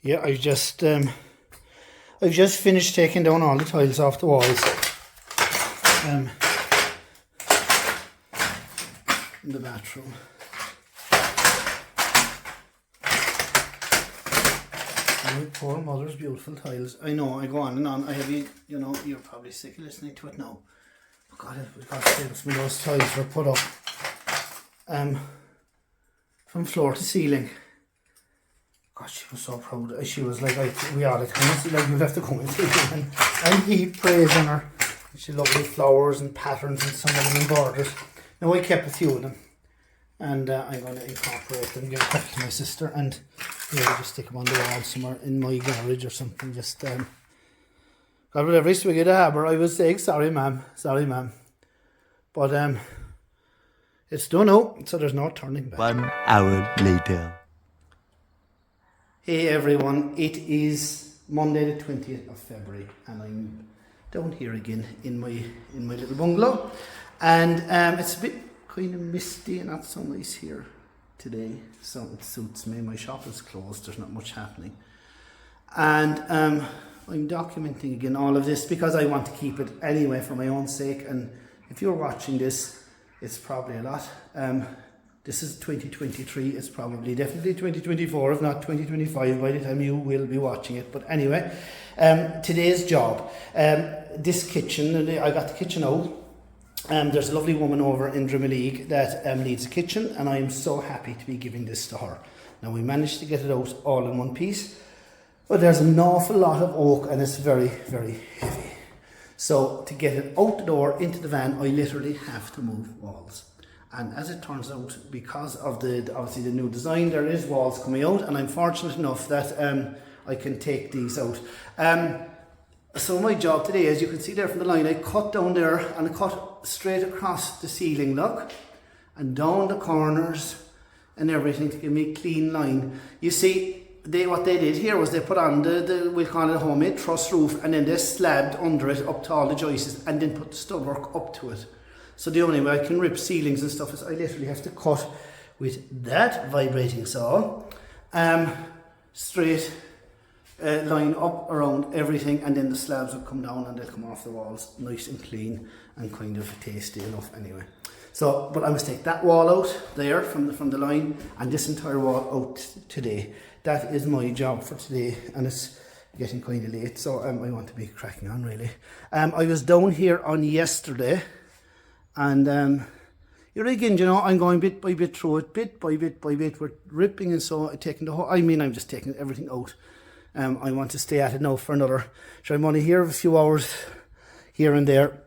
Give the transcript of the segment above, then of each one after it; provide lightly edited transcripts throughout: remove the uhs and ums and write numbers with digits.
Yeah, I've just finished taking down all the tiles off the walls in the bathroom. My poor mother's beautiful tiles. I know, I go on and on. I have you know, you're probably sick of listening to it now. God, when those tiles were put up from floor to ceiling. God, she was so proud. She was like, we all at home, like, you'll have to come and see her. And heap praising her. She loved the flowers and patterns and some of them embroidered. Now I kept a few of them. And I'm going to incorporate them, give it back to my sister, and just stick them on the wall somewhere in my garage or something. Just, God, whatever is to get a hammer, I was saying, sorry ma'am. But it's done now, so there's no turning back. 1 hour later. Hey everyone, it is Monday the 20th of February, and I'm down here again in my little bungalow, and it's a bit kind of misty and not so nice here today, so it suits me. My shop is closed, there's not much happening, and I'm documenting again all of this because I want to keep it anyway for my own sake. And if you're watching this, it's probably a lot. This is 2023, it's probably definitely 2024, if not 2025 by the time you will be watching it. But anyway, today's job, this kitchen, I got the kitchen out. There's a lovely woman over in Drimoleague that needs a kitchen, and I'm so happy to be giving this to her. Now, we managed to get it out all in one piece, but there's an awful lot of oak and it's very, very heavy. So to get it out the door into the van, I literally have to move walls. And as it turns out, because of obviously the new design, there is walls coming out, and I'm fortunate enough that I can take these out. So my job today, as you can see there from the line, I cut down there and I cut straight across the ceiling, look, and down the corners and everything to give me a clean line. You see, what they did here was they put on we'll call it a homemade truss roof, and then they slabbed under it up to all the joists and then put the stud-work up to it. So the only way I can rip ceilings and stuff is I literally have to cut with that vibrating saw, straight line up around everything, and then the slabs will come down and they'll come off the walls nice and clean and kind of tasty enough anyway. So, but I must take that wall out there from the line and this entire wall out today. That is my job for today, and it's getting kind of late, so I want to be cracking on really. I was down here on yesterday, and you're again, you know, I'm going bit by bit through it, bit by bit. We're ripping and so taking the whole, I'm just taking everything out. I want to stay at it now for another, so I'm only here a few hours here and there,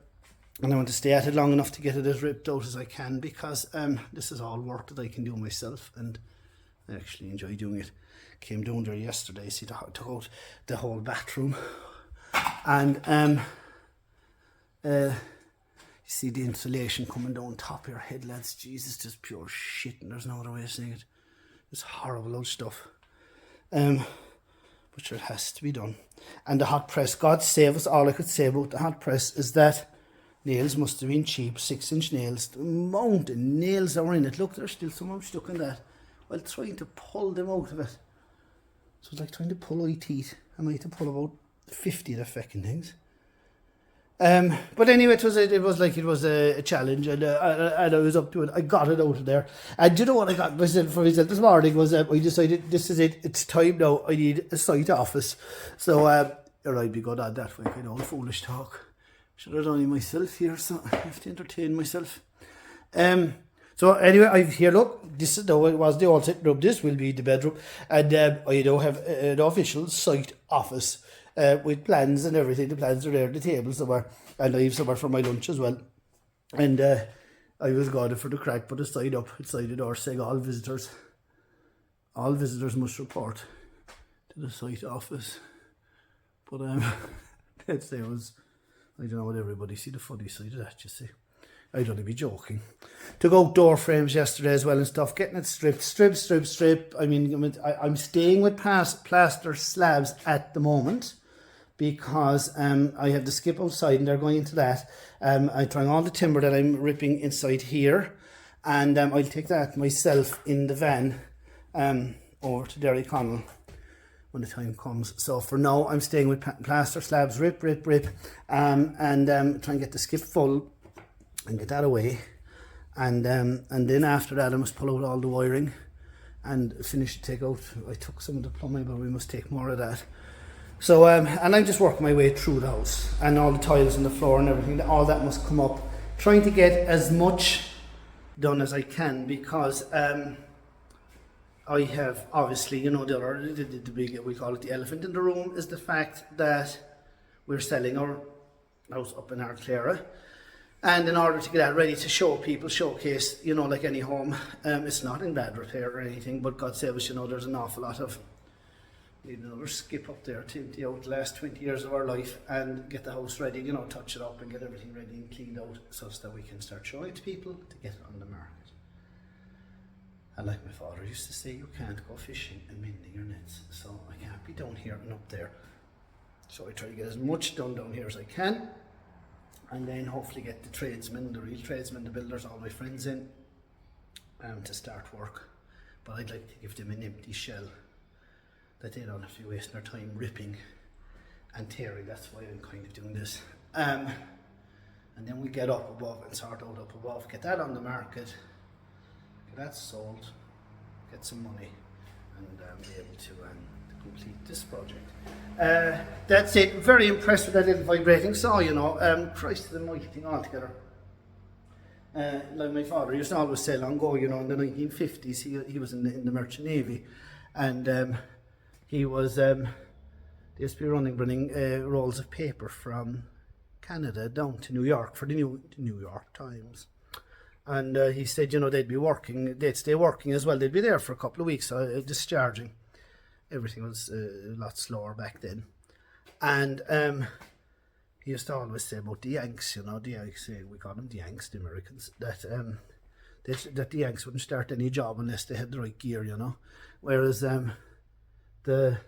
and I want to stay at it long enough to get it as ripped out as I can, because this is all work that I can do myself, and I actually enjoy doing it. Came down there yesterday, see, took out the whole bathroom, and you see the insulation coming down top of your head, lads. Jesus, just pure shit, and there's no other way of saying it. It's horrible old stuff. But sure, it has to be done. And the hot press, God save us, all I could say about the hot press is that nails must have been cheap, 6-inch nails. The amount of nails that were in it, look, there's still some of them stuck in that. While trying to pull them out of it. So it's like trying to pull eye teeth. I might have to pull about 50 of the fucking things. But anyway, it was a challenge, and I was up to it. I got it out of there, and you know what I got myself for myself this morning was I decided this is it. It's time now. I need a site office, so or I'd be good at that way. Kind of foolish talk. Should have done it myself here, so I have to entertain myself. So anyway, I've here, look, this is now, it was the old sitting room, this will be the bedroom, and I now have an official site office with plans and everything. The plans are there, the table somewhere, and I have somewhere for my lunch as well. And I was going for the crack, put a sign up outside the door saying all visitors must report to the site office. But let's say I don't know what everybody see the funny side of that, you see. I'd only be joking. Took out door frames yesterday as well and stuff, getting it strip. I mean, I'm staying with plaster slabs at the moment because I have the skip outside and they're going into that. I'm trying all the timber that I'm ripping inside here, and I'll take that myself in the van over to Derry Connell when the time comes. So for now, I'm staying with plaster slabs, rip, and try and get the skip full and get that away. And then after that, I must pull out all the wiring and finish take out. I took some of the plumbing, but we must take more of that. So and I'm just working my way through the house, and all the tiles on the floor and everything. All that must come up. Trying to get as much done as I can, because I have obviously, you know, the big, we call it the elephant in the room, is the fact that we're selling our house up in Ardclara. And in order to get that ready to show people, showcase, you know, like any home, it's not in bad repair or anything, but God save us, you know, there's an awful lot of, need another skip up there to empty out the last 20 years of our life and get the house ready, you know, touch it up and get everything ready and cleaned out so that we can start showing it to people to get it on the market. And like my father used to say, you can't go fishing and mending your nets, so I can't be down here and up there. So I try to get as much done down here as I can, and then hopefully get the tradesmen, the real tradesmen, the builders, all my friends in to start work. But I'd like to give them an empty shell that they don't have to waste their time ripping and tearing. That's why I'm kind of doing this. And then we get up above and sort out up above, get that on the market, get that sold, get some money, and be able to complete this project. That's it. Very impressed with that little vibrating saw, you know. Christ, the mighty thing altogether. Like my father used to always say long ago, you know, in the 1950s, he was in the Merchant Navy, and he was, they used to be bringing rolls of paper from Canada down to New York for the New York Times. And he said, you know, they'd stay working as well. They'd be there for a couple of weeks, discharging. Everything was a lot slower back then. And he used to always say about the Yanks, you know, the Yanks, we call them the Yanks, the Americans, that the Yanks wouldn't start any job unless they had the right gear, you know. Whereas the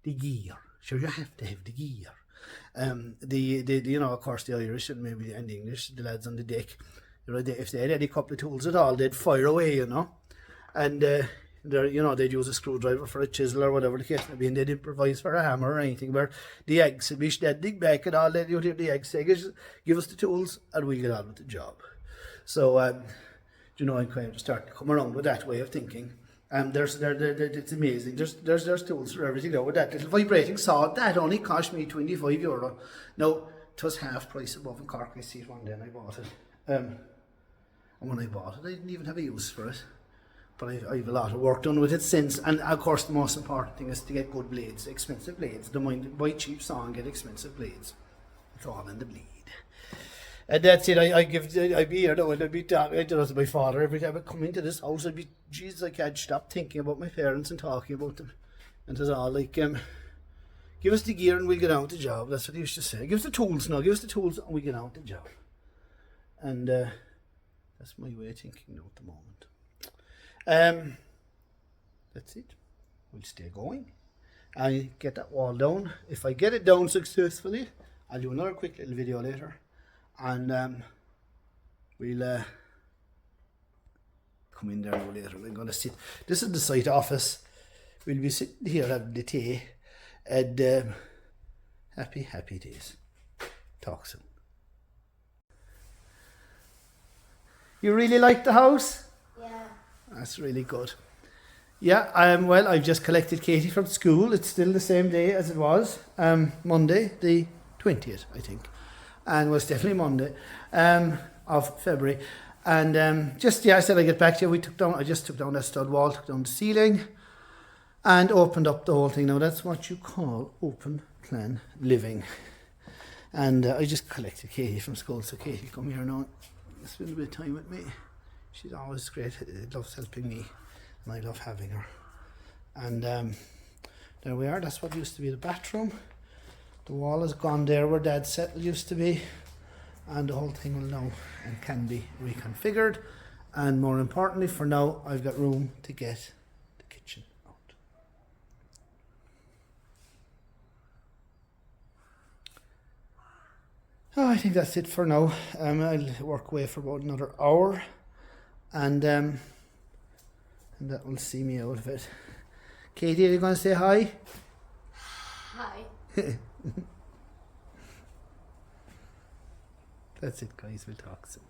gear, sure, you have to have the gear. You know, of course, the Irish and maybe and the English, the lads on the deck, you know, if they had any couple of tools at all, they'd fire away, you know. And you know, they'd use a screwdriver for a chisel or whatever the case may be, and they'd improvise for a hammer or anything. Where the eggs would be they'd dig back and all, you'd hear the eggs say, give us the tools and we'll get on with the job. So, you know, I'm kind of starting to come around with that way of thinking. It's amazing. There's tools for everything now. With that little vibrating saw, that only cost me €25. Now, it was half price above in Cork. I see it one day and I bought it. And when I bought it, I didn't even have a use for it. But I've a lot of work done with it since. And of course, the most important thing is to get good blades, expensive blades. Don't mind buy cheap saw and get expensive blades. It's all in the bleed. And that's it. I'd be here though, and I'd be talking to my father every time I come into this house. I'd be, Jesus, I can't stop thinking about my parents and talking about them. And it's all like, give us the gear and we'll get on with the job. That's what he used to say. Give us the tools now, give us the tools and we'll get on with the job. And that's my way of thinking now at the moment. That's it. We'll stay going. I get that wall down. If I get it down successfully, I'll do another quick little video later. And we'll come in there later. I'm going to sit. This is the site office. We'll be sitting here having the tea. And happy days. Talk soon. You really like the house? Yeah. That's really good. Yeah, well, I've just collected Katie from school. It's still the same day as it was. Monday, the 20th, I think. And well, it's definitely Monday of February. And I said I'd get back to you. I just took down that stud wall, took down the ceiling, and opened up the whole thing. Now, that's what you call open plan living. And I just collected Katie from school. So Katie, come here now. Spend a bit of time with me. She's always great, loves helping me, and I love having her. And there we are. That's what used to be the bathroom. The wall has gone there where Dad's settle used to be, and the whole thing will now and can be reconfigured. And more importantly, for now, I've got room to get the kitchen out. Oh, I think that's it for now. I'll work away for about another hour, and that will see me out of it. Katie, are you going to say hi? Hi. That's it, guys. We'll talk soon.